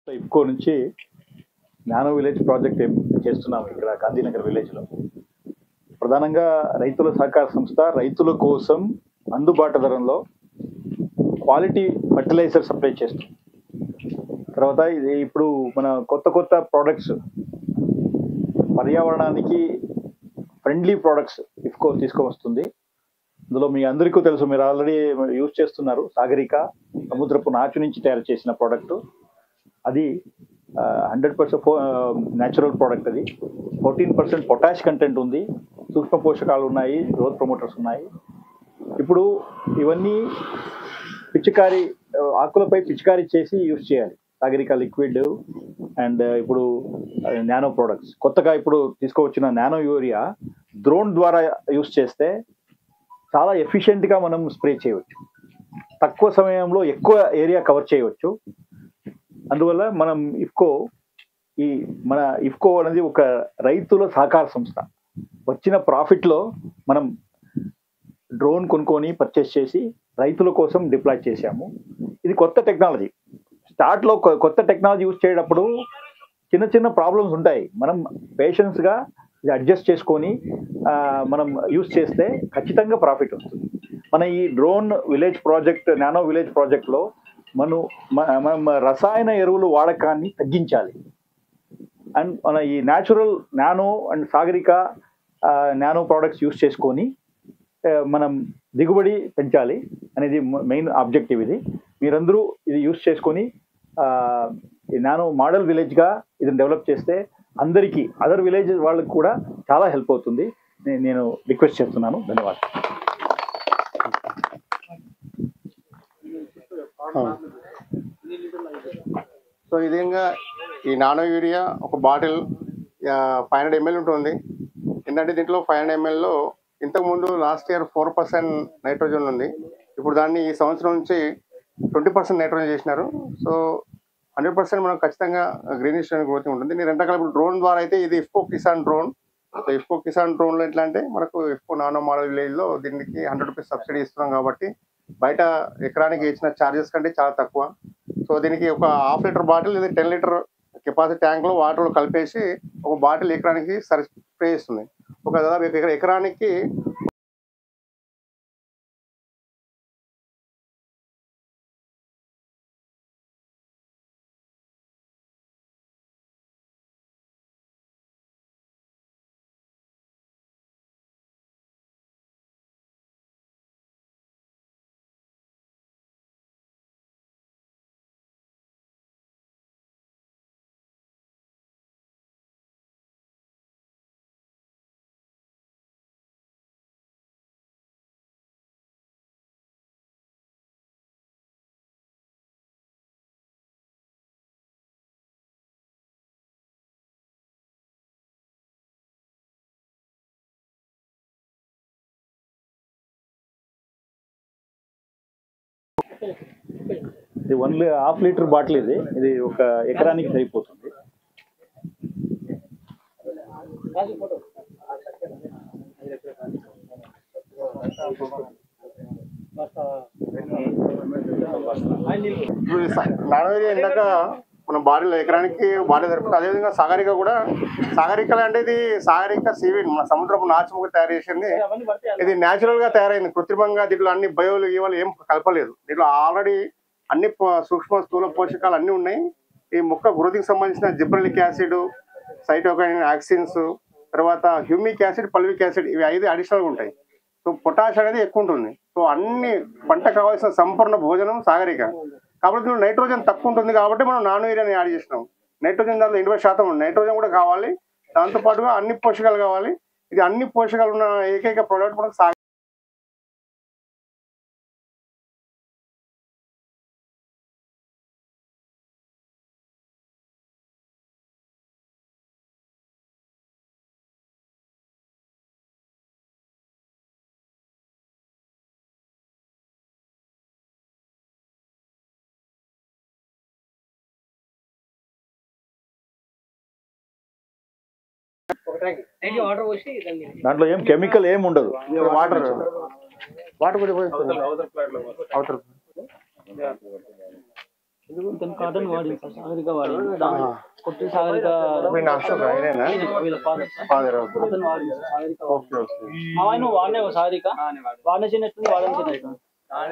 ఇఫ్కో నుంచి nano village project చేస్తున్నాము ఇక్కడ గాంధీనగర్ విలేజ్లో. ప్రధానంగా రైతుల సహకార సంస్థ రైతుల కోసం అందుబాటు ధరలో క్వాలిటీ ఫర్టిలైజర్ సప్లై చేస్తుంది. తర్వాత ఇది ఇప్పుడు మన కొత్త ప్రోడక్ట్స్, పర్యావరణానికి ఫ్రెండ్లీ ప్రోడక్ట్స్ ఇఫ్కో తీసుకొస్తుంది. ఇందులో మీ అందరికీ తెలుసు, మీరు ఆల్రెడీ యూజ్ చేస్తున్నారు. సాగరిక సముద్రపు నాచు నుంచి తయారు చేసిన ప్రోడక్ట్. అది 100% న్యాచురల్ ప్రోడక్ట్. అది 14% పొటాష్ కంటెంట్ ఉంది, సూక్ష్మ పోషకాలు ఉన్నాయి, గ్రోత్ ప్రమోటర్స్ ఉన్నాయి. ఇప్పుడు ఇవన్నీ పిచికారీ ఆకులపై పిచికారీ చేసి యూజ్ చేయాలి. సాగరిక లిక్విడ్ అండ్ ఇప్పుడు నానో ప్రోడక్ట్స్. కొత్తగా ఇప్పుడు తీసుకువచ్చిన నానో యూరియా డ్రోన్ ద్వారా యూజ్ చేస్తే చాలా ఎఫిషియెంట్గా మనం స్ప్రే చేయవచ్చు. తక్కువ సమయంలో ఎక్కువ ఏరియా కవర్ చేయవచ్చు. అందువల్ల మనం మన ఇఫ్కో అనేది ఒక రైతుల సహకార సంస్థ. వచ్చిన ప్రాఫిట్లో మనం డ్రోన్ కొనుక్కొని పర్చేస్ చేసి రైతుల కోసం డిప్లాయ్ చేశాము. ఇది కొత్త టెక్నాలజీ. స్టార్ట్లో కొత్త టెక్నాలజీ యూజ్ చేయడప్పుడు చిన్న ప్రాబ్లమ్స్ ఉంటాయి. మనం పేషెన్స్గా ఇది అడ్జస్ట్ చేసుకొని మనం యూజ్ చేస్తే ఖచ్చితంగా ప్రాఫిట్ వస్తుంది. మన ఈ drone village project, nano village ప్రాజెక్ట్లో మనం రసాయన ఎరువులు వాడకాన్ని తగ్గించాలి. అండ్ మన ఈ natural nano and Sagarika nano products use చేసుకొని మనం దిగుబడి పెంచాలి అనేది మెయిన్ ఆబ్జెక్టివ్. ఇది మీరందరూ ఇది యూజ్ చేసుకొని ఈ నానో మోడల్ విలేజ్గా ఇది డెవలప్ చేస్తే అందరికీ, అదర్ విలేజ్ వాళ్ళకి కూడా చాలా హెల్ప్ అవుతుంది. నేను రిక్వెస్ట్ చేస్తున్నాను. ధన్యవాదాలు. సో ఈ విధంగా ఈ నానో యూరియా ఒక బాటిల్ 500 ml ఉంటుంది. ఏంటంటే దీంట్లో 500 mlలో ఇంతకుముందు లాస్ట్ ఇయర్ 4% నైట్రోజన్ ఉంది. ఇప్పుడు దాన్ని ఈ సంవత్సరం నుంచి 20% నైట్రోజన్ చేసినారు. సో 100% మనం ఖచ్చితంగా గ్రీనిష్ గ్రోత్ ఉంటుంది. నేను రెండు రకాల డ్రోన్ ద్వారా అయితే ఇది ఇఫ్కో కిసాన్ డ్రోన్. సో ఇఫ్కో కిసాన్ డ్రోన్లో ఎట్లా అంటే మనకు ఇఫ్కో నానో మోడల్ విలేజ్లో దీనికి 100 రూపీస్ సబ్సిడీ ఇస్తున్నాం కాబట్టి బయట ఎకరానికి ఇచ్చిన ఛార్జెస్ కంటే చాలా తక్కువ. సో దీనికి ఒక 1/2 లీటర్ బాటిల్ లేదా 10 లీటర్ కెపాసిటీ ట్యాంక్లో వాటర్లో కలిపేసి ఒక బాటిల్ ఎకరానికి స్ప్రే చేస్తుంది. ఒక దాదాపు ఎకరానికి ఇది ఓన్లీ 1/2 లీటర్ బాటిల్. ఇది ఒక ఎకరానికి సరిపోతుంది. నానో యూరియా ఇందాక మన బాటిల్ ఎకరానికి బాటిల్ దొరుకుతుంది. అదేవిధంగా సాగరిక కూడా, సాగరికలు అంటే ఇది సాగరిక సీవీడ్ మన సముద్రపు నాచుముగా తయారు చేసింది. ఇది న్యాచురల్ గా తయారైంది, కృత్రిమంగా. దీంట్లో అన్ని బయోలు ఇవాళ ఏం కలపలేదు. దీంట్లో ఆల్రెడీ అన్ని సూక్ష్మ స్థూల పోషకాలు అన్ని ఉన్నాయి. ఈ మొక్క గ్రోతికి సంబంధించిన జిబ్రెలిక్ యాసిడ్, సైటోకైన్, ఆక్సిన్స్, తర్వాత హ్యూమిక్ యాసిడ్, పల్విక్ యాసిడ్, ఇవి 5 అడిషనల్గా ఉంటాయి. సో పొటాష్ అనేది ఎక్కువ ఉంటుంది. సో అన్ని పంట కావాల్సిన సంపూర్ణ భోజనం సాగరిక. కాబట్టి నైట్రోజన్ తక్కువ ఉంటుంది కాబట్టి మనం నానో యూరియాని యాడ్ చేసినాం. నైట్రోజన్ దాంట్లో 80% ఉంది. నైట్రోజన్ కూడా కావాలి, దాంతోపాటుగా అన్ని పోషకాలు కావాలి. ఇది అన్ని పోషకాలు ఉన్న ఏకైక ప్రోడక్ట్ మనకు సాగరిక. దాంట్లో ఏం కెమికల్ ఏం ఉండదు. వాటర్ వాటర్ కూడా అవతల ఇతను కాటన్ వాడింది సార్, సాగరిక వాడింది. దాంట్లో కొట్టి సాగరిక వీళ్ళ అశోక్ ఆయనేనా వీళ్ళ father సార్. ఫాదర్ అతను వాడింది సార్, సాగరిక వాడింది. ఓకే ఓకే మా ఆయన వాడినే సాగరిక వాడిన చిన్నట్టు వాడని చిన్నట్టు